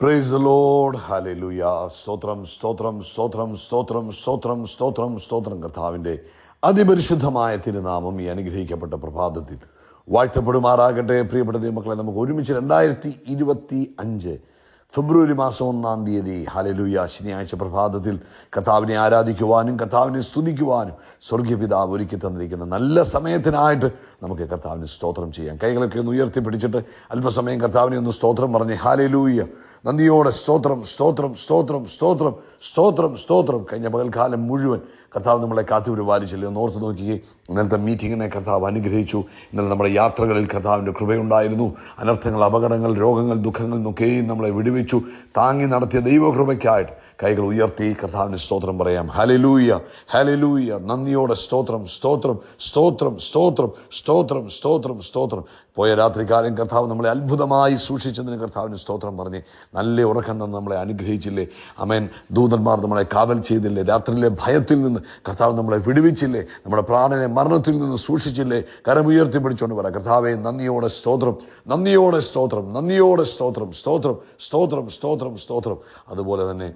Praise the Lord. Hallelujah. സ്തോത്രം സ്തോത്രം സ്തോത്രം സ്തോത്രം സ്തോത്രം സ്തോത്രം സ്തോത്രം. കർത്താവിൻ്റെ അതിപരിശുദ്ധമായ തിരുനാമം ഈ അനുഗ്രഹിക്കപ്പെട്ട പ്രഭാതത്തിൽ വാഴ്ത്തപ്പെടുമാറാകട്ടെ. പ്രിയപ്പെട്ട ദൈവമക്കളെ, നമുക്ക് ഒരുമിച്ച് 2025 ഫെബ്രുവരി മാസം 1-ാം തീയതി ഹല്ലേലൂയ ശനിയാഴ്ച പ്രഭാതത്തിൽ കർത്താവിനെ ആരാധിക്കുവാനും കർത്താവിനെ സ്തുതിക്കുവാനും സ്വർഗീയ പിതാവ് ഒരുക്കി തന്നിരിക്കുന്ന നല്ല സമയത്തിനായിട്ട് നമുക്ക് കർത്താവിന് സ്തോത്രം ചെയ്യാം. കൈകളൊക്കെ ഒന്ന് ഉയർത്തിപ്പിടിച്ചിട്ട് അല്പസമയം കർത്താവിനെ ഒന്ന് സ്തോത്രം പറഞ്ഞ് ഹല്ലേലൂയ, നന്ദിയോടെ സ്തോത്രം സ്തോത്രം സ്തോത്രം സ്തോത്രം സ്തോത്രം സ്തോത്രം. കഴിഞ്ഞ പകൽക്കാലം മുഴുവൻ കർത്താവ് നമ്മളെ കാത്തുപരിപാലിച്ചല്ലോ. ഒന്ന് ഓർത്ത് നോക്കിയേ, ഇന്നലത്തെ മീറ്റിങ്ങിനെ കർത്താവ് അനുഗ്രഹിച്ചു. ഇന്നലെ നമ്മുടെ യാത്രകളിൽ കർത്താവിൻ്റെ കൃപയുണ്ടായിരുന്നു. അനർത്ഥങ്ങൾ, അപകടങ്ങൾ, രോഗങ്ങൾ, ദുഃഖങ്ങൾ നിന്നൊക്കെയും നമ്മളെ വിടുവിച്ചു. താങ്ങി നടത്തിയ ദൈവകൃപയ്ക്കായിട്ട് കൈകൾ ഉയർത്തി കർത്താവിന് സ്തോത്രം പറയാം. ഹല്ലേലൂയ ഹല്ലേലൂയ, നന്ദിയോടെ സ്തോത്രം സ്തോത്രം സ്തോത്രം സ്തോത്രം സ്തോത്രം സ്തോത്രം സ്തോത്രം. പോയ രാത്രികാലം കർത്താവ് നമ്മളെ അത്ഭുതമായി സൂക്ഷിച്ചതിന് കർത്താവിന് സ്തോത്രം പറഞ്ഞ് നല്ല ഉറക്കം തന്ന് നമ്മളെ അനുഗ്രഹിച്ചില്ലേ. ആമേൻ. ദൂതന്മാർ നമ്മളെ കാവൽ ചെയ്തില്ലേ. രാത്രിയിലെ ഭയത്തിൽ നിന്ന് കർത്താവ് നമ്മളെ വിടുവിച്ചില്ലേ. നമ്മുടെ പ്രാണനെ മരണത്തിൽ നിന്ന് സൂക്ഷിച്ചില്ലേ. കരമുയർത്തി പിടിച്ചുകൊണ്ട് പറ, കർത്താവേ നന്ദിയോടെ സ്തോത്രം, നന്ദിയോടെ സ്തോത്രം, നന്ദിയോടെ സ്തോത്രം സ്തോത്രം സ്തോത്രം സ്തോത്രം സ്തോത്രം. അതുപോലെ തന്നെ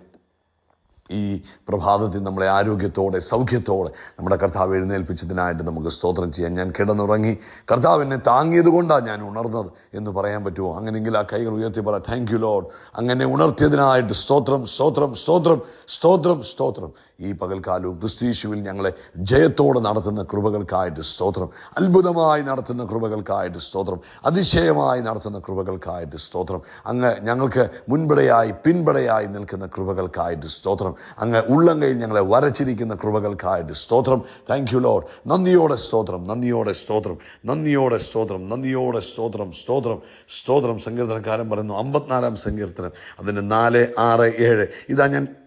ഈ പ്രഭാതത്തിൽ നമ്മളെ ആരോഗ്യത്തോടെ സൗഖ്യത്തോടെ നമ്മുടെ കർത്താവ് എഴുന്നേൽപ്പിച്ചതിനായിട്ട് നമുക്ക് സ്തോത്രം ചെയ്യാം. ഞാൻ കിടന്നുറങ്ങി, കർത്താവ് എന്നെ താങ്ങിയത് കൊണ്ടാണ് ഞാൻ ഉണർന്നത് എന്ന് പറയാൻ പറ്റുമോ? അങ്ങനെയെങ്കിൽ ആ കൈകൾ ഉയർത്തി പറ, താങ്ക് യു ലോർഡ്, അങ്ങനെ ഉണർത്തിയതിനായിട്ട് സ്തോത്രം സ്തോത്രം സ്തോത്രം സ്തോത്രം സ്തോത്രം. ഈ പകൽക്കാലവും ക്രിസ്തീശുവിൽ ഞങ്ങളെ ജയത്തോടെ നടത്തുന്ന കൃപകൾക്കായിട്ട് സ്തോത്രം, അത്ഭുതമായി നടത്തുന്ന കൃപകൾക്കായിട്ട് സ്തോത്രം, അതിശയമായി നടത്തുന്ന കൃപകൾക്കായിട്ട് സ്തോത്രം. അങ്ങ് ഞങ്ങൾക്ക് മുൻപടയായി പിൻപടയായി നിൽക്കുന്ന കൃപകൾക്കായിട്ട് സ്തോത്രം. അങ്ങ് ഉള്ളങ്കയിൽ ഞങ്ങളെ വരച്ചിരിക്കുന്ന കൃപകൾക്കായിട്ട് സ്തോത്രം. Thank you Lord. നന്ദിയോടെ സ്തോത്രം, നന്ദിയോടെ സ്തോത്രം, നന്ദിയോടെ സ്തോത്രം, നന്ദിയോടെ സ്തോത്രം സ്തോത്രം സ്തോത്രം. സങ്കീർത്തനക്കാരൻ പറയുന്നു, 54-ാം സങ്കീർത്തനം അതിൻ്റെ 4, 6, 7,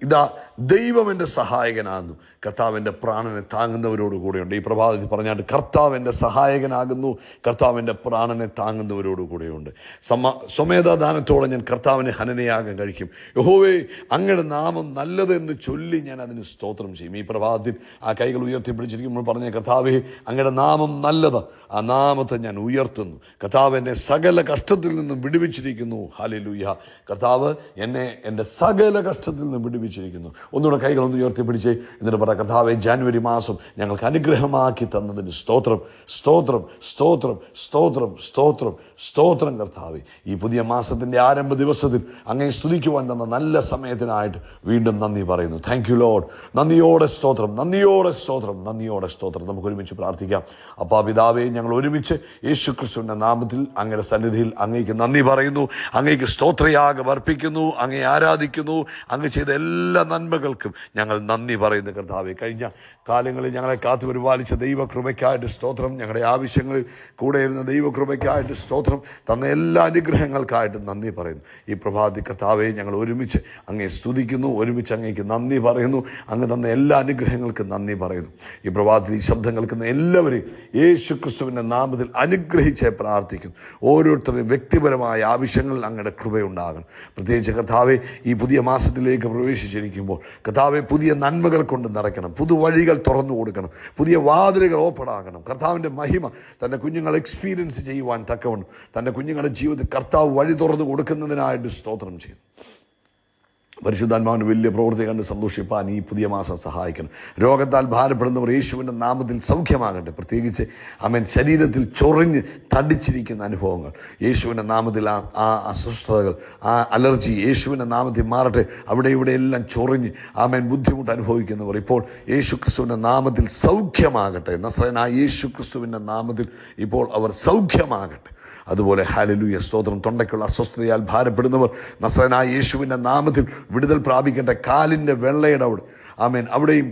ഇതാ ദൈവം എൻ്റെ സഹായകനാകുന്നു, കർത്താവിൻ്റെ പ്രാണനെ താങ്ങുന്നവരോട് കൂടെയുണ്ട്. ഈ പ്രഭാതത്തിൽ പറഞ്ഞാട്ട് കർത്താവിൻ്റെ സഹായകനാകുന്നു, കർത്താവിൻ്റെ പ്രാണനെ താങ്ങുന്നവരോട് കൂടെയുണ്ട്. സ്വമേധാദാനത്തോടെ ഞാൻ കർത്താവിനെ ഹനനയാഗം കഴിക്കും. യഹോവേ, അങ്ങയുടെ നാമം നല്ലതെന്ന് ചൊല്ലി ഞാൻ അതിന് സ്തോത്രം ചെയ്യും. ഈ പ്രഭാതത്തിൽ ആ കൈകൾ ഉയർത്തിപ്പിടിച്ചിരിക്കുമ്പോൾ പറഞ്ഞ, കർത്താവേ അങ്ങയുടെ നാമം നല്ലത്, ആ നാമത്തെ ഞാൻ ഉയർത്തുന്നു. കർത്താവ് എന്നെ സകല കഷ്ടത്തിൽ നിന്നും വിടുവിച്ചിരിക്കുന്നു. ഹല്ലേലൂയ. കർത്താവ് എന്നെ എൻ്റെ സകല കഷ്ടത്തിൽ നിന്നും വിടുവിച്ചിരിക്കുന്നു. ഒന്നുകൂടെ കൈകളൊന്ന് ഉയർത്തിപ്പിടിച്ച് എന്നിട്ട് പറ, കർത്താവെ ജാനുവരി മാസം ഞങ്ങൾക്ക് അനുഗ്രഹമാക്കി തന്നതിന് സ്തോത്രം സ്തോത്രം സ്തോത്രം സ്തോത്രം സ്തോത്രം സ്തോത്രം. കർത്താവെ, ഈ പുതിയ മാസത്തിൻ്റെ ആരംഭ ദിവസത്തിൽ അങ്ങേ സ്തുതിക്കുവാൻ തന്ന നല്ല സമയത്തിനായിട്ട് വീണ്ടും നന്ദി പറയുന്നു. Thank you Lord. നന്ദിയോടെ സ്തോത്രം, നന്ദിയോടെ സ്തോത്രം, നന്ദിയോടെ സ്തോത്രം. നമുക്ക് ഒരുമിച്ച് പ്രാർത്ഥിക്കാം. അപ്പാ പിതാവേ, ഞങ്ങൾ ഒരുമിച്ച് യേശു ക്രിസ്തുവിൻ്റെ നാമത്തിൽ അങ്ങയുടെ സന്നിധിയിൽ അങ്ങേക്ക് നന്ദി പറയുന്നു, അങ്ങേക്ക് സ്തോത്രയാഗം അർപ്പിക്കുന്നു, അങ്ങേ ആരാധിക്കുന്നു. അങ്ങ് ചെയ്ത എല്ലാ നന്മകൾക്കും ഞങ്ങൾ നന്ദി പറയുന്നു. കർത്താവെ, കഴിഞ്ഞ കാലങ്ങളിൽ ഞങ്ങളെ കാത്തു പരിപാലിച്ച ദൈവകൃപയ്ക്കായിട്ട് സ്തോത്രം. ഞങ്ങളുടെ ആവശ്യങ്ങളിൽ കൂടെ ഇരുന്ന ദൈവകൃപയ്ക്കായിട്ട് സ്തോത്രം. തന്ന എല്ലാ അനുഗ്രഹങ്ങൾക്കായിട്ട് നന്ദി പറയുന്നു. ഈ പ്രഭാതി കർത്താവെ, ഞങ്ങൾ ഒരുമിച്ച് അങ്ങേ സ്തുതിക്കുന്നു, ഒരുമിച്ച് അങ്ങേക്ക് നന്ദി പറയുന്നു. അങ്ങ് തന്ന എല്ലാ അനുഗ്രഹങ്ങൾക്കും നന്ദി പറയുന്നു. ഈ പ്രഭാതത്തിൽ ഈ ശബ്ദം കേൾക്കുന്ന എല്ലാവരെയും യേശു ക്രിസ്തുവിൻ്റെ നാമത്തിൽ അനുഗ്രഹിച്ച് പ്രാർത്ഥിക്കുന്നു. ഓരോരുത്തരുടെയും വ്യക്തിപരമായ ആവശ്യങ്ങളിൽ അങ്ങയുടെ കൃപയുണ്ടാകണം. പ്രത്യേകിച്ച് കർത്താവെ, ഈ പുതിയ മാസത്തിലേക്ക് പ്രവേശിച്ചിരിക്കുമ്പോൾ കർത്താവെ, പുതിയ നന്മകൾ കൊണ്ട് നിറയ്ക്കണം, പുതുവഴികൾ തുറന്നു കൊടുക്കണം, പുതിയ വാതിലുകൾ ഓപ്പൺ ആകണം. കർത്താവിൻ്റെ മഹിമ തൻ്റെ കുഞ്ഞുങ്ങൾ എക്സ്പീരിയൻസ് ചെയ്യുവാൻ തക്കവണ്ണം തൻ്റെ കുഞ്ഞുങ്ങളുടെ ജീവിതത്തിൽ കർത്താവ് വഴി തുറന്നു കൊടുക്കുന്നതിനായിട്ട് സ്തോത്രം ചെയ്യുന്നു. പരിശുദ്ധാത്മാവിൻ്റെ വലിയ പ്രവൃത്തി കണ്ട് സന്തോഷിപ്പാൻ ഈ പുതിയ മാസം സഹായിക്കണം. രോഗത്താൽ ഭാരപ്പെടുന്നവർ യേശുവിൻ്റെ നാമത്തിൽ സൗഖ്യമാകട്ടെ. പ്രത്യേകിച്ച് ആമേൻ, ശരീരത്തിൽ ചൊറിഞ്ഞ് തടിച്ചിരിക്കുന്ന അനുഭവങ്ങൾ യേശുവിൻ്റെ നാമത്തിൽ, ആ അസ്വസ്ഥതകൾ, ആ അലർജി യേശുവിൻ്റെ നാമത്തിൽ മാറട്ടെ. അവിടെ ഇവിടെ എല്ലാം ചൊറിഞ്ഞ് ആമേൻ ബുദ്ധിമുട്ട് അനുഭവിക്കുന്നവർ ഇപ്പോൾ യേശു ക്രിസ്തുവിൻ്റെ നാമത്തിൽ സൗഖ്യമാകട്ടെ. നസ്രയനായ യേശു ക്രിസ്തുവിൻ്റെ നാമത്തിൽ ഇപ്പോൾ അവർ സൗഖ്യമാകട്ടെ. അതുപോലെ ഹല്ലേലൂയ സ്തോത്രം. തൊണ്ടയ്ക്കുള്ള അസ്വസ്ഥതയാൽ ഭാരപ്പെടുന്നവർ നസ്രയനായ യേശുവിൻ്റെ നാമത്തിൽ വിടുതൽ പ്രാപിക്കട്ടെ. കാലിൻ്റെ വെള്ളയുടെ അവിടെ ആമേൻ, അവിടെയും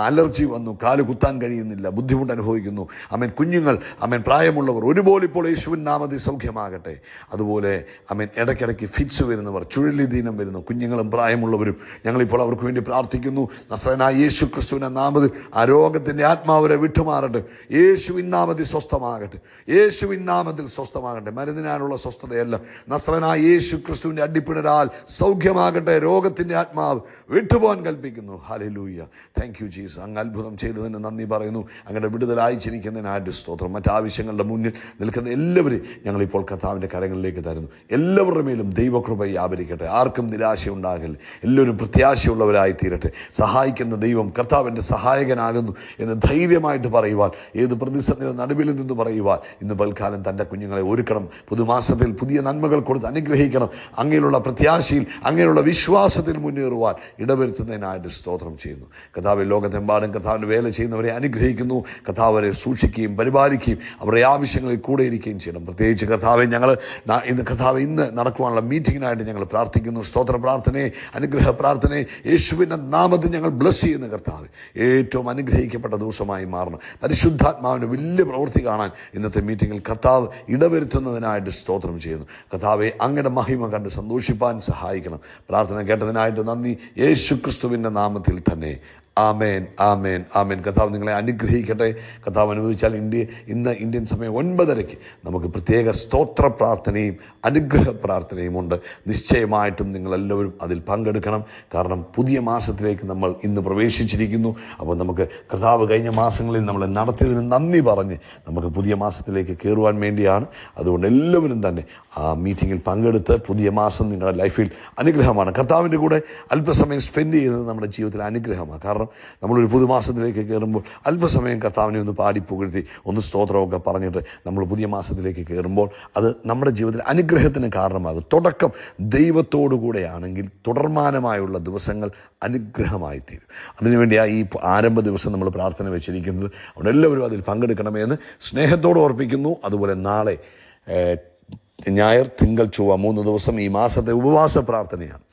അലർജി വന്നു, കാല് കുത്താൻ കഴിയുന്നില്ല, ബുദ്ധിമുട്ട് അനുഭവിക്കുന്നു. ആമേൻ, കുഞ്ഞുങ്ങൾ, ആമേൻ, പ്രായമുള്ളവർ ഒരുപോലെ ഇപ്പോൾ യേശുവിൻ നാമത്തിൽ സൗഖ്യമാകട്ടെ. അതുപോലെ ആമേൻ, ഇടയ്ക്കിടയ്ക്ക് ഫിറ്റ്സ് വരുന്നവർ, ചുഴലിദീനം വരുന്നു, കുഞ്ഞുങ്ങളും പ്രായമുള്ളവരും, ഞങ്ങളിപ്പോൾ അവർക്ക് വേണ്ടി പ്രാർത്ഥിക്കുന്നു. നസ്രയനായ യേശു ക്രിസ്തുവിൻ്റെ നാമത്തിൽ ആ രോഗത്തിൻ്റെ ആത്മാവരെ വിട്ടുമാറട്ടെ. യേശുവിൻ നാമത്തിൽ സ്വസ്ഥമാകട്ടെ, യേശുവിൻ നാമത്തിൽ സ്വസ്ഥമാകട്ടെ. മരുന്നിനാലുള്ള സ്വസ്ഥതയല്ല, നസ്രയനായ യേശു ക്രിസ്തുവിൻ്റെ അടിപ്പിണരാൽ സൗഖ്യമാകട്ടെ. രോഗത്തിൻ്റെ ആത്മാവ് വിട്ടുപോകാൻ കൽപ്പിക്കുന്നു. Hallelujah. Hallelujah. Thank you Jesus. അങ്ങ് അത്ഭുതം ചെയ്തതിന് നന്ദി പറയുന്നു. അങ്ങയുടെ വിടുതലായിരിക്കുന്നതിനായിട്ട് സ്തോത്രം. മറ്റാവശ്യങ്ങളുടെ മുന്നിൽ നിൽക്കുന്ന എല്ലാവരെയും ഞങ്ങളിപ്പോൾ കർത്താവിൻ്റെ കരങ്ങളിലേക്ക് തരുന്നു. എല്ലാവരുടെ മേലും ദൈവകൃപ വ്യാപരിക്കട്ടെ. ആർക്കും നിരാശയുണ്ടാകരുത്. എല്ലാവരും പ്രത്യാശയുള്ളവരായി തീരട്ടെ. സഹായിക്കുന്ന ദൈവം കർത്താവിൻ്റെ സഹായകനാകുന്നു എന്ന് ധൈര്യമായിട്ട് പറയുവാൻ, ഏത് പ്രതിസന്ധിയുടെ നടുവിൽ നിന്ന് പറയുവാൻ ഇന്ന് പൽക്കാലം തൻ്റെ കുഞ്ഞുങ്ങളെ ഒരുക്കണം. പുതുമാസത്തിൽ പുതിയ നന്മകൾ കൊടുത്ത് അനുഗ്രഹിക്കണം. അങ്ങനെയുള്ള പ്രത്യാശയിൽ, അങ്ങനെയുള്ള വിശ്വാസത്തിൽ മുന്നേറുവാൻ ഇടവരുത്തുന്നതിനായിട്ട് സ്തോത്രം ചെയ്യുന്നു. കർത്താവ് ലോകത്തെമ്പാടും കർത്താവിൻ്റെ വേല ചെയ്യുന്നവരെ അനുഗ്രഹിക്കുന്നു. കർത്താവ് അവരെ സൂക്ഷിക്കുകയും പരിപാലിക്കുകയും അവരുടെ ആവശ്യങ്ങളിൽ കൂടെ ഇരിക്കുകയും ചെയ്യണം. പ്രത്യേകിച്ച് കർത്താവെ ഞങ്ങൾ ഇന്ന് നടക്കുവാനുള്ള മീറ്റിങ്ങിനായിട്ട് ഞങ്ങൾ പ്രാർത്ഥിക്കുന്നു. സ്തോത്ര പ്രാർത്ഥനയെ, അനുഗ്രഹ പ്രാർത്ഥനയെ യേശുവിൻ്റെ നാമത്തിൽ ഞങ്ങൾ ബ്ലസ് ചെയ്യുന്ന കർത്താവ് ഏറ്റവും അനുഗ്രഹിക്കപ്പെട്ട ദിവസമായി മാറണം. പരിശുദ്ധാത്മാവിൻ്റെ വലിയ പ്രവൃത്തി കാണാൻ ഇന്നത്തെ മീറ്റിങ്ങിൽ കർത്താവ് ഇടവരുത്തുന്നതിനായിട്ട് സ്തോത്രം ചെയ്യുന്നു. കർത്താവെ അങ്ങയുടെ മഹിമ കണ്ട് സന്തോഷിപ്പാൻ സഹായിക്കണം. പ്രാർത്ഥന കേട്ടതിനായിട്ട് നന്ദി, യേശു ക്രിസ്തുവിൻ്റെ നാമത്തിൽ തന്നെ. ആമേൻ, ആമേൻ, ആമേൻ. കർത്താവ് നിങ്ങളെ അനുഗ്രഹിക്കട്ടെ. കർത്താവ് അനുവദിച്ചാൽ ഇന്ന് ഇന്ത്യൻ സമയം 9:30 നമുക്ക് പ്രത്യേക സ്തോത്ര പ്രാർത്ഥനയും അനുഗ്രഹ പ്രാർത്ഥനയും ഉണ്ട്. നിശ്ചയമായിട്ടും നിങ്ങളെല്ലാവരും അതിൽ പങ്കെടുക്കണം. കാരണം പുതിയ മാസത്തിലേക്ക് നമ്മൾ ഇന്ന് പ്രവേശിച്ചിരിക്കുന്നു. അപ്പോൾ നമുക്ക് കർത്താവ് കഴിഞ്ഞ മാസങ്ങളിൽ നമ്മളെ നടത്തിയതിന് നന്ദി പറഞ്ഞ് നമുക്ക് പുതിയ മാസത്തിലേക്ക് കയറുവാൻ വേണ്ടിയാണ്. അതുകൊണ്ട് എല്ലാവരും തന്നെ ആ മീറ്റിങ്ങിൽ പങ്കെടുത്ത് പുതിയ മാസം നിങ്ങളുടെ ലൈഫിൽ അനുഗ്രഹമാണ്. കർത്താവിൻ്റെ കൂടെ അല്പസമയം സ്പെൻഡ് ചെയ്യുന്നത് നമ്മുടെ ജീവിതത്തിൽ അനുഗ്രഹമാണ്. കാരണം നമ്മളൊരു പുതുമാസത്തിലേക്ക് കയറുമ്പോൾ അല്പസമയം കർത്താവിനെ ഒന്ന് പാടി പുകഴ്ത്തി ഒന്ന് സ്തോത്രമൊക്കെ പറഞ്ഞിട്ട് നമ്മൾ പുതിയ മാസത്തിലേക്ക് കയറുമ്പോൾ അത് നമ്മുടെ ജീവിതത്തിൽ അനുഗ്രഹത്തിന് കാരണമാകും. തുടക്കം ദൈവത്തോടു കൂടെയാണെങ്കിൽ തുടർമാനമായുള്ള ദിവസങ്ങൾ അനുഗ്രഹമായി തീരും. അതിനുവേണ്ടിയാണ് ഈ ആരംഭ ദിവസം നമ്മൾ പ്രാർത്ഥന വെച്ചിരിക്കുന്നത്. അവിടെ എല്ലാവരും അതിൽ പങ്കെടുക്കണമെന്ന് സ്നേഹത്തോടെ ഓർപ്പിക്കുന്നു. അതുപോലെ നാളെ ഞായർ, തിങ്കൾ, ചൊവ്വ 3 ദിവസം ഈ മാസത്തെ ഉപവാസ പ്രാർത്ഥനയാണ്.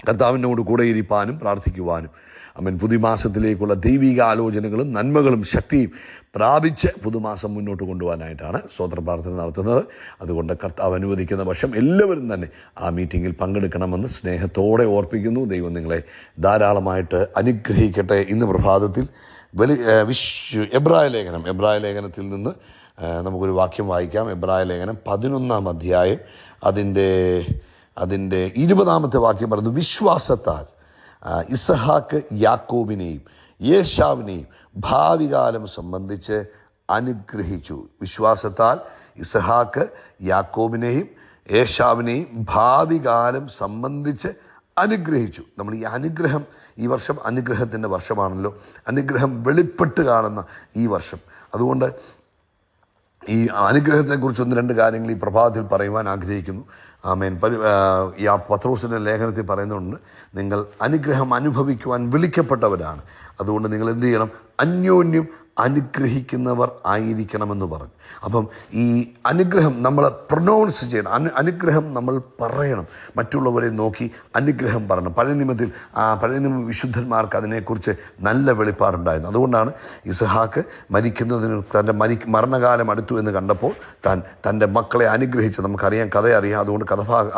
കർത്താവിനോട് കൂടെ ഇരിപ്പാനും പ്രാർത്ഥിക്കുവാനും അവൻ പുതുമാസത്തിലേക്കുള്ള ദൈവിക ആലോചനകളും നന്മകളും ശക്തിയും പ്രാപിച്ച് പുതുമാസം മുന്നോട്ട് കൊണ്ടുപോകാനായിട്ടാണ് സ്തോത്ര പ്രാർത്ഥന നടത്തുന്നത്. അതുകൊണ്ട് കർത്താവ് അനുവദിക്കുന്ന പക്ഷം എല്ലാവരും തന്നെ ആ മീറ്റിങ്ങിൽ പങ്കെടുക്കണമെന്ന് സ്നേഹത്തോടെ ഓർപ്പിക്കുന്നു. ദൈവം നിങ്ങളെ ധാരാളമായിട്ട് അനുഗ്രഹിക്കട്ടെ. ഇന്ന് പ്രഭാതത്തിൽ എബ്രായ ലേഖനത്തിൽ നിന്ന് നമുക്കൊരു വാക്യം വായിക്കാം. എബ്രായ ലേഖനം 11-ാം അധ്യായം അതിൻ്റെ 20-ാമത്തെ വാക്യം പറയുന്നു, വിശ്വാസത്താൽ ഇസഹാക്ക് യാക്കോബിനെയും യേശാവിനെയും ഭാവികാലം സംബന്ധിച്ച് അനുഗ്രഹിച്ചു. വിശ്വാസത്താൽ ഇസഹാക്ക് യാക്കോബിനെയും യേശാവിനെയും ഭാവികാലം സംബന്ധിച്ച് അനുഗ്രഹിച്ചു. നമ്മൾ ഈ അനുഗ്രഹം, ഈ വർഷം അനുഗ്രഹത്തിൻ്റെ വർഷമാണല്ലോ. അനുഗ്രഹം വെളിപ്പെട്ട് കാണുന്ന ഈ വർഷം. അതുകൊണ്ട് ഈ അനുഗ്രഹത്തെക്കുറിച്ച് 1-2 കാര്യങ്ങൾ ഈ പ്രഭാതത്തിൽ പറയുവാൻ ആഗ്രഹിക്കുന്നു. ആമേൻ. ഈ പത്രോസിൻ്റെ ലേഖനത്തിൽ പറയുന്നുണ്ട്, നിങ്ങൾ അനുഗ്രഹം അനുഭവിക്കുവാൻ വിളിക്കപ്പെട്ടവരാണ്. അതുകൊണ്ട് നിങ്ങൾ എന്ത് ചെയ്യണം? അന്യോന്യം അനുഗ്രഹിക്കുന്നവർ ആയിരിക്കണമെന്ന് പറഞ്ഞു. അപ്പം ഈ അനുഗ്രഹം നമ്മൾ പ്രൊനൗൺസ് ചെയ്യണം. അനുഗ്രഹം നമ്മൾ പറയണം. മറ്റുള്ളവരെ നോക്കി അനുഗ്രഹം പറയണം. പഴയ നിയമ വിശുദ്ധന്മാർക്ക് അതിനെക്കുറിച്ച് നല്ല വെളിപ്പാടുണ്ടായിരുന്നു. അതുകൊണ്ടാണ് ഇസഹാക്ക് മരിക്കുന്നതിന് തൻ്റെ മരണകാലം അടുത്തു എന്ന് കണ്ടപ്പോൾ തൻ്റെ മക്കളെ അനുഗ്രഹിച്ച്, നമുക്കറിയാം, കഥയറിയാം, അതുകൊണ്ട്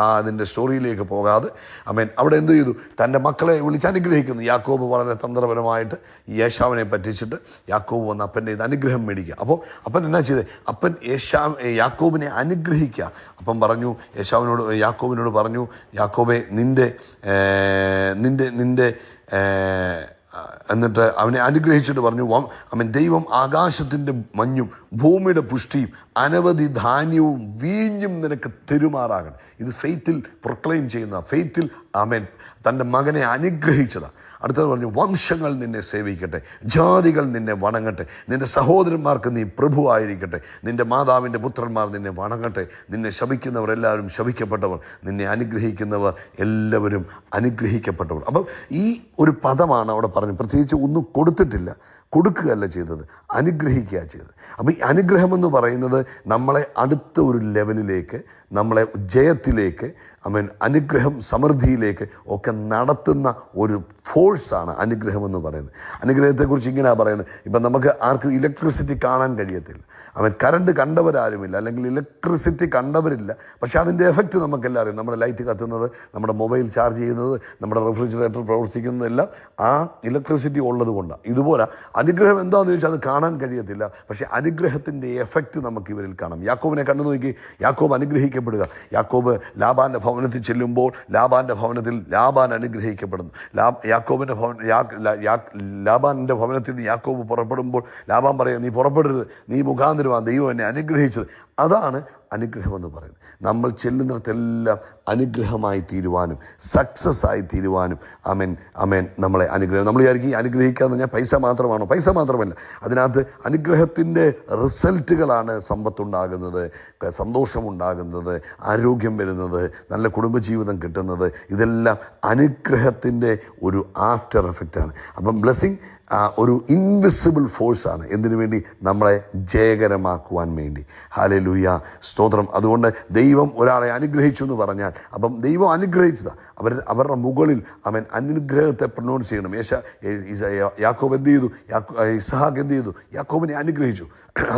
അതിൻ്റെ സ്റ്റോറിയിലേക്ക് പോകാതെ അവൻ അവിടെ എന്ത് ചെയ്തു? തൻ്റെ മക്കളെ വിളിച്ച് അനുഗ്രഹിക്കുന്നു. യാക്കോബ് വളരെ തന്ത്രപരമായിട്ട് യേശാവിനെ പറ്റിച്ചിട്ട് യാക്കോബ് വന്ന് അപ്പൻ്റെ ഇത് അനുഗ്രഹം മേടിക്കുക. അപ്പോൾ അപ്പൻ എന്നാ ചെയ്തേ? അപ്പൻ യാക്കോബിനെ അനുഗ്രഹിക്കുക. അപ്പം പറഞ്ഞു, യാക്കോബിനോട് പറഞ്ഞു, യാക്കോബെ നിന്റെ എന്നിട്ട് അവനെ അനുഗ്രഹിച്ചിട്ട് പറഞ്ഞു, അവൻ ദൈവം ആകാശത്തിൻ്റെ മഞ്ഞും ഭൂമിയുടെ പുഷ്ടിയും അനവധി ധാന്യവും വീഞ്ഞും നിനക്ക് തെരുമാറാകണം. ഇത് ഫെയ്ത്തിൽ പ്രൊക്ലെയിം ചെയ്യുന്ന, ഫെയ്ത്തിൽ അവൻ തൻ്റെ മകനെ അനുഗ്രഹിച്ചതാണ്. അടുത്തത് പറഞ്ഞു, വംശങ്ങൾ നിന്നെ സേവിക്കട്ടെ, ജാതികൾ നിന്നെ വണങ്ങട്ടെ, നിന്റെ സഹോദരന്മാർക്ക് നീ പ്രഭുവായിരിക്കട്ടെ, നിന്റെ മാതാവിൻ്റെ പുത്രന്മാർ നിന്നെ വണങ്ങട്ടെ, നിന്നെ ശപിക്കുന്നവർ എല്ലാവരും ശപിക്കപ്പെട്ടവർ, നിന്നെ അനുഗ്രഹിക്കുന്നവർ എല്ലാവരും അനുഗ്രഹിക്കപ്പെട്ടവർ. അപ്പം ഈ ഒരു പദമാണ് അവിടെ പറഞ്ഞു. പ്രത്യേകിച്ച് ഒന്നും കൊടുത്തിട്ടില്ല, കൊടുക്കുകയല്ല ചെയ്തത്, അനുഗ്രഹിക്കുക ചെയ്തത്. അപ്പോൾ ഈ അനുഗ്രഹമെന്ന് പറയുന്നത് നമ്മളെ അടുത്ത ഒരു ലെവലിലേക്ക്, നമ്മളെ ജയത്തിലേക്ക്, അനുഗ്രഹം സമൃദ്ധിയിലേക്ക് ഒക്കെ നടത്തുന്ന ഒരു ഫോഴ്സാണ് അനുഗ്രഹമെന്ന് പറയുന്നത്. അനുഗ്രഹത്തെക്കുറിച്ച് ഇങ്ങനെയാണ് പറയുന്നത്. ഇപ്പം നമുക്ക് ആർക്കും ഇലക്ട്രിസിറ്റി കാണാൻ കഴിയത്തില്ല. കറണ്ട് കണ്ടവരാരുമില്ല, അല്ലെങ്കിൽ ഇലക്ട്രിസിറ്റി കണ്ടവരില്ല. പക്ഷെ അതിൻ്റെ എഫക്റ്റ് നമുക്കെല്ലാം അറിയാം. നമ്മുടെ ലൈറ്റ് കത്തുന്നത്, നമ്മുടെ മൊബൈൽ ചാർജ് ചെയ്യുന്നത്, നമ്മുടെ റെഫ്രിജറേറ്റർ പ്രവർത്തിക്കുന്നതെല്ലാം ആ ഇലക്ട്രിസിറ്റി ഉള്ളത് കൊണ്ടാണ്. ഇതുപോലെ അനുഗ്രഹം എന്താണെന്ന് ചോദിച്ചാൽ അത് കാണാൻ കഴിയത്തില്ല. പക്ഷേ അനുഗ്രഹത്തിൻ്റെ എഫക്റ്റ് നമുക്ക് ഇവരിൽ കാണാം. യാക്കോബിനെ കണ്ടു നോക്കി. യാക്കോബ് അനുഗ്രഹിക്കപ്പെടുക. യാക്കോബ് ലാബാൻ്റെ ഭവനത്തിൽ ചെല്ലുമ്പോൾ ലാബാൻ്റെ ഭവനത്തിൽ ലാബാൻ അനുഗ്രഹിക്കപ്പെടുന്നു. യാക്കോബിൻ്റെ ലാബാൻ്റെ ഭവനത്തിൽ നിന്ന് യാക്കോബ് പുറപ്പെടുമ്പോൾ ലാബാൻ പറയുക, നീ പുറപ്പെടരുത്, നീ മുഖാന്തരമാണ് ദൈവം എന്നെ അനുഗ്രഹിച്ചത്. അതാണ് അനുഗ്രഹമെന്ന് പറയുന്നത്. നമ്മൾ ചെല്ലുന്നിടത്തെല്ലാം അനുഗ്രഹമായി തീരുവാനും സക്സസ് ആയി തീരുവാനും അമേൻ നമ്മളെ അനുഗ്രഹം. നമ്മൾ വിചാരിക്കും ഈ അനുഗ്രഹിക്കാന്ന് പറഞ്ഞാൽ പൈസ മാത്രമാണോ? പൈസ മാത്രമല്ല, അതിനകത്ത് അനുഗ്രഹത്തിൻ്റെ റിസൾട്ടുകളാണ് സമ്പത്തുണ്ടാകുന്നത്, സന്തോഷമുണ്ടാകുന്നത്, ആരോഗ്യം വരുന്നത്, നല്ല കുടുംബജീവിതം കിട്ടുന്നത്. ഇതെല്ലാം അനുഗ്രഹത്തിൻ്റെ ഒരു ആഫ്റ്റർ എഫക്റ്റാണ്. അപ്പം ബ്ലെസ്സിങ് ഒരു ഇൻവിസിബിൾ ഫോഴ്സാണ്. എന്തിനു വേണ്ടി? നമ്മളെ ജയകരമാക്കുവാൻ വേണ്ടി. ഹല്ലേലൂയ, സ്തോത്രം. അതുകൊണ്ട് ദൈവം ഒരാളെ അനുഗ്രഹിച്ചു എന്ന് പറഞ്ഞാൽ, അപ്പം ദൈവം അനുഗ്രഹിച്ചതാണ്. അവരുടെ മുകളിൽ അവൻ അനുഗ്രഹത്തെ പ്രൊനൗൺസ് ചെയ്യണം. യാക്കോബ് എന്ത് ചെയ്തു? ഇസ്ഹാക്ക് എന്ത് ചെയ്തു? യാക്കോബിനെ അനുഗ്രഹിച്ചു.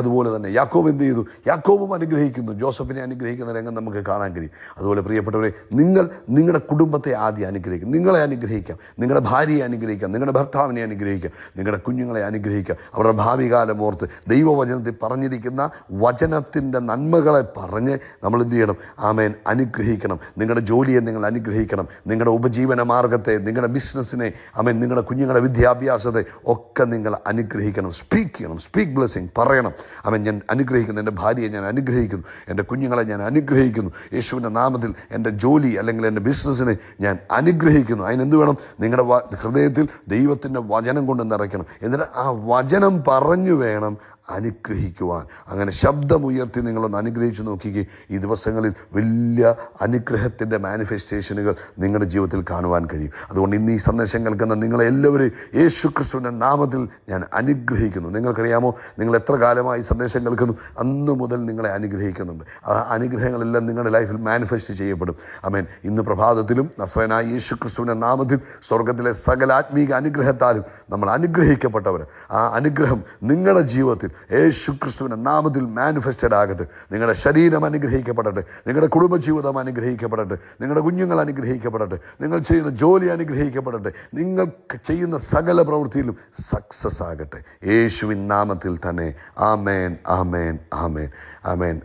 അതുപോലെ തന്നെ യാക്കോബ് എന്ത് ചെയ്തു? യാക്കോബും അനുഗ്രഹിക്കുന്നു. ജോസഫിനെ അനുഗ്രഹിക്കുന്ന രംഗം നമുക്ക് കാണാൻ കഴിയും. അതുപോലെ പ്രിയപ്പെട്ടവരെ, നിങ്ങളുടെ കുടുംബത്തെ ആദ്യം അനുഗ്രഹിക്കും. നിങ്ങളെ അനുഗ്രഹിക്കാം, നിങ്ങളുടെ ഭാര്യയെ അനുഗ്രഹിക്കാം, നിങ്ങളുടെ ഭർത്താവിനെ അനുഗ്രഹിക്കാം, നിങ്ങളുടെ കുഞ്ഞുങ്ങളെ അനുഗ്രഹിക്കാം. അവരുടെ ഭാവി കാലം ഓർത്ത് ദൈവവചനത്തിൽ പറഞ്ഞിരിക്കുന്ന വചനത്തിൻ്റെ നന്മകളെ പറഞ്ഞ് നമ്മൾ എന്ത് ചെയ്യണം? ആമേൻ, അനുഗ്രഹിക്കണം. നിങ്ങളുടെ ജോലിയെ നിങ്ങൾ അനുഗ്രഹിക്കണം, നിങ്ങളുടെ ഉപജീവന മാർഗത്തെ, നിങ്ങളുടെ ബിസിനസ്സിനെ, ആമേൻ, നിങ്ങളുടെ കുഞ്ഞുങ്ങളുടെ വിദ്യാഭ്യാസത്തെ ഒക്കെ നിങ്ങൾ അനുഗ്രഹിക്കണം. സ്പീക്ക് ചെയ്യണം, സ്പീക്ക് ബ്ലെസ്സിങ് പറയണം. ആമേൻ, ഞാൻ അനുഗ്രഹിക്കുന്നു, എൻ്റെ ഭാര്യയെ ഞാൻ അനുഗ്രഹിക്കുന്നു, എൻ്റെ കുഞ്ഞുങ്ങളെ ഞാൻ അനുഗ്രഹിക്കുന്നു, യേശുവിൻ്റെ നാമത്തിൽ എൻ്റെ ജോലി അല്ലെങ്കിൽ എൻ്റെ ബിസിനസ്സിനെ ഞാൻ അനുഗ്രഹിക്കുന്നു. അതിനെന്ത് വേണം? നിങ്ങളുടെ ഹൃദയത്തിൽ ദൈവത്തിൻ്റെ വചനം കൊണ്ട് നിറയ്ക്കണം. എന്നിട്ട് ആ വചനം പറഞ്ഞു വേണം അനുഗ്രഹിക്കുവാൻ. അങ്ങനെ ശബ്ദമുയർത്തി നിങ്ങളൊന്ന് അനുഗ്രഹിച്ചു നോക്കിക്കേ. ഈ ദിവസങ്ങളിൽ വലിയ അനുഗ്രഹത്തിൻ്റെ മാനിഫെസ്റ്റേഷനുകൾ നിങ്ങളുടെ ജീവിതത്തിൽ കാണുവാൻ കഴിയും. അതുകൊണ്ട് ഇന്ന് ഈ സന്ദേശം കേൾക്കുന്ന നിങ്ങളെല്ലാവരെയും യേശു ക്രിസ്തുവിൻ്റെ നാമത്തിൽ ഞാൻ അനുഗ്രഹിക്കുന്നു. നിങ്ങൾക്കറിയാമോ, നിങ്ങൾ എത്ര കാലമായി സന്ദേശം കേൾക്കുന്നു? അന്ന് മുതൽ നിങ്ങളെ അനുഗ്രഹിക്കുന്നുണ്ട്. ആ അനുഗ്രഹങ്ങളെല്ലാം നിങ്ങളുടെ ലൈഫിൽ മാനിഫെസ്റ്റ് ചെയ്യപ്പെടും. ആമേൻ. ഇന്ന് പ്രഭാതത്തിലും നസ്രയനായ യേശു ക്രിസ്തുവിൻ്റെ നാമത്തിൽ സ്വർഗത്തിലെ സകല ആത്മീക അനുഗ്രഹത്താലും നമ്മൾ അനുഗ്രഹിക്കപ്പെട്ടവർ. ആ അനുഗ്രഹം നിങ്ങളുടെ ജീവിതത്തിൽ യേശു ക്രിസ്തുവിൻ്റെ നാമത്തിൽ മാനിഫെസ്റ്റഡ് ആകട്ടെ. നിങ്ങളുടെ ശരീരം അനുഗ്രഹിക്കപ്പെടട്ടെ, നിങ്ങളുടെ കുടുംബജീവിതം അനുഗ്രഹിക്കപ്പെടട്ടെ, നിങ്ങളുടെ കുഞ്ഞുങ്ങൾ അനുഗ്രഹിക്കപ്പെടട്ടെ, നിങ്ങൾ ചെയ്യുന്ന ജോലി അനുഗ്രഹിക്കപ്പെടട്ടെ, നിങ്ങൾക്ക് ചെയ്യുന്ന സകല പ്രവൃത്തിയിലും സക്സസ് ആകട്ടെ യേശുവിൻ നാമത്തിൽ തന്നെ. ആമേൻ, ആമേൻ, ആമേൻ, ആമേൻ,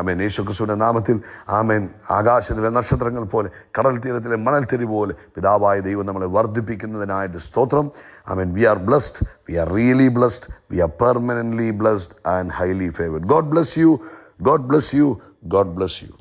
ആമേൻ. യേശു ക്രിസ്തുവിൻ്റെ നാമത്തിൽ ആമേൻ. ആകാശത്തിലെ നക്ഷത്രങ്ങൾ പോലെ, കടൽ തീരത്തിലെ മണൽത്തിരി പോലെ പിതാവായ ദൈവം നമ്മളെ വർദ്ധിപ്പിക്കുന്നതിനായിട്ട് സ്തോത്രം. ആമേൻ. We are blessed. We are really blessed. We are permanently blessed and highly favored. God bless you. God bless you. God bless you.